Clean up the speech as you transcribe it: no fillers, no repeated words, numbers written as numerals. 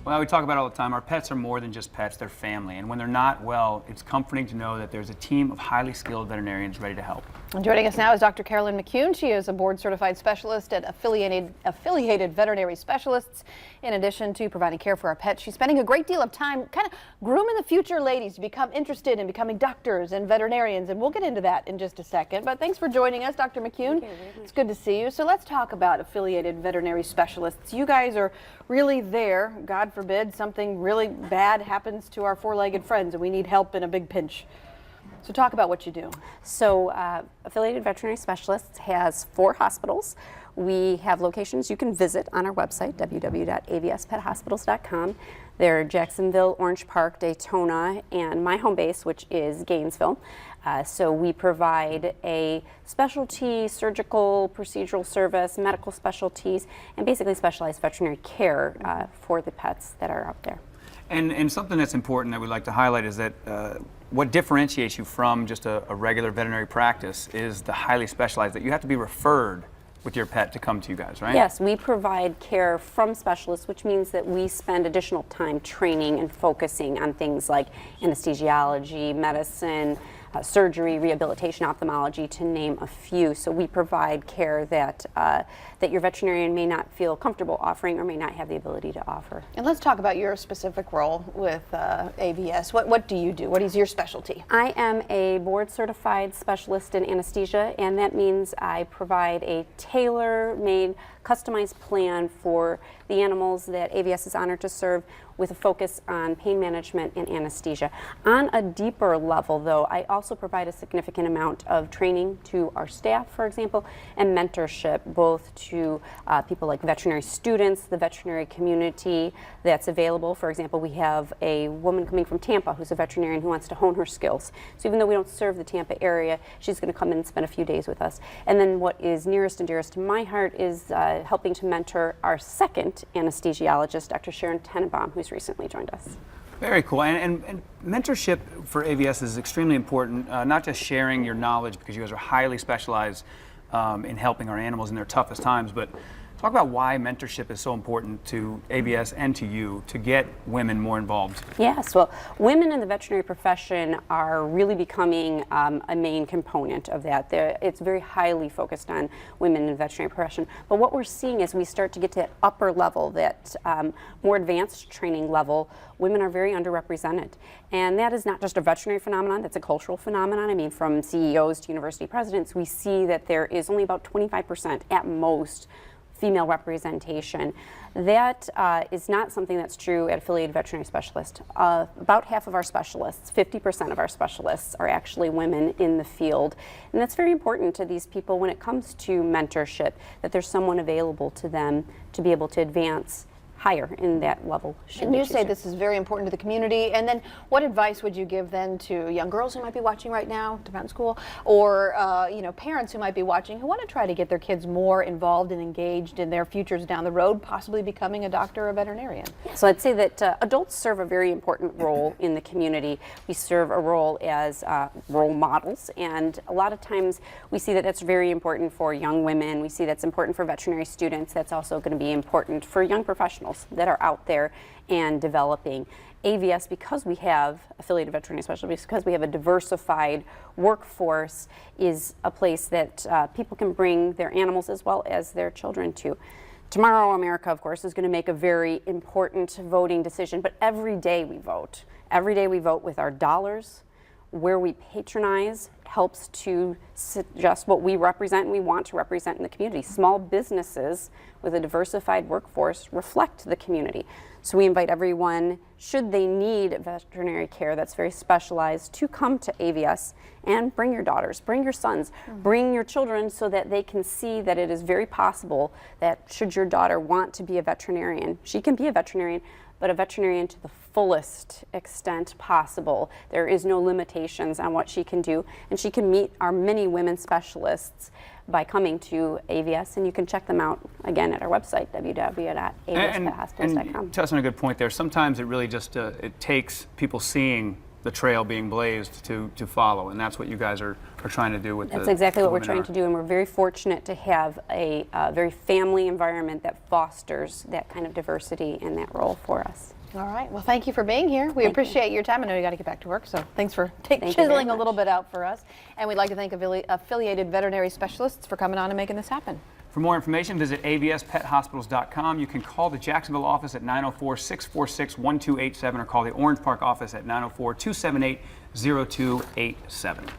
Well, we talk about it all the time. Our pets are more than just pets, they're family. And when they're not well, it's comforting to know that there's a team of highly skilled veterinarians ready to help. And joining us now is Dr. Carolyn McKune. She is a board certified specialist at affiliated veterinary specialists. In addition to providing care for our pets, she's spending a great deal of time kind of grooming the future ladies to become interested in becoming doctors and veterinarians. And we'll get into that in just a second. But thanks for joining us, Dr. McKune. It's good to see you. So let's talk about affiliated veterinary specialists. You guys are really there. God forbid something really bad happens to our four-legged friends and we need help in a big pinch. So talk about what you do. So Affiliated Veterinary Specialists has 4 hospitals. We have locations you can visit on our website, www.avspethospitals.com. They're Jacksonville, Orange Park, Daytona, and my home base, which is Gainesville. So we provide a specialty, surgical, procedural service, medical specialties, and basically specialized veterinary care for the pets that are out there. And something that's important that we'd like to highlight is that what differentiates you from just a regular veterinary practice is the highly specialized, that you have to be referred with your pet to come to you guys, right? Yes, we provide care from specialists, which means that we spend additional time training and focusing on things like anesthesiology, medicine, surgery, rehabilitation, ophthalmology, to name a few. So we provide care that that your veterinarian may not feel comfortable offering or may not have the ability to offer. And let's talk about your specific role with AVS. What do you do? What is your specialty? I am a board certified specialist in anesthesia, and that means I provide a tailor-made, customized plan for the animals that AVS is honored to serve, with a focus on pain management and anesthesia. On a deeper level, though, I also provide a significant amount of training to our staff, for example, and mentorship, both to people like veterinary students, the veterinary community that's available. For example, we have a woman coming from Tampa who's a veterinarian who wants to hone her skills. So even though we don't serve the Tampa area, she's going to come in and spend a few days with us. And then what is nearest and dearest to my heart is helping to mentor our second anesthesiologist, Dr. Sharon Tenenbaum, who's recently joined us. Very cool. And mentorship for AVS is extremely important, not just sharing your knowledge, because you guys are highly specialized in helping our animals in their toughest times, but talk about why mentorship is so important to AVS and to you to get women more involved. Yes, well, women in the veterinary profession are really becoming a main component of that. It's very highly focused on women in the veterinary profession. But what we're seeing as we start to get to that upper level, that more advanced training level, women are very underrepresented. And that is not just a veterinary phenomenon, that's a cultural phenomenon. I mean, from CEOs to university presidents, we see that there is only about 25% at most female representation. That is not something that's true at Affiliated Veterinary Specialists. About half of our specialists, 50% of our specialists, are actually women in the field. And that's very important to these people when it comes to mentorship, that there's someone available to them to be able to advance higher in that level. And you say this is very important to the community, and then what advice would you give then to young girls who might be watching right now to mountain school, or you know, parents who might be watching who want to try to get their kids more involved and engaged in their futures down the road, possibly becoming a doctor or a veterinarian? So I'd say that adults serve a very important role in the community. We serve a role as role models, and a lot of times we see that that's very important for young women. We see that's important for veterinary students. That's also going to be important for young professionals that are out there and developing. AVS, because we have affiliated veterinary specialists, because we have a diversified workforce, is a place that people can bring their animals as well as their children to. Tomorrow, America, of course, is going to make a very important voting decision, but every day we vote. Every day we vote with our dollars. Where we patronize helps to suggest what we represent and we want to represent in the community. Small businesses with a diversified workforce reflect the community. So we invite everyone, should they need veterinary care that's very specialized, to come to AVS and bring your daughters, bring your sons, bring your children, so that they can see that it is very possible that should your daughter want to be a veterinarian, she can be a veterinarian, but a veterinarian to the fullest extent possible. There is no limitations on what she can do, and she can meet our many women specialists by coming to AVS, and you can check them out again at our website, www.avspethospitals.com. And touch on a good point there. Sometimes it really just it takes people seeing the trail being blazed to follow, and that's what you guys are trying to do with That's exactly what we're trying to do, and we're very fortunate to have a very family environment that fosters that kind of diversity in that role for us. All right. Well, thank you for being here. We appreciate your time. I know you got to get back to work, so thanks for Thank you very chiseling a much. little bit out for us. And we'd like to thank affiliated veterinary specialists for coming on and making this happen. For more information, visit avspethospitals.com. You can call the Jacksonville office at 904-646-1287 or call the Orange Park office at 904-278-0287.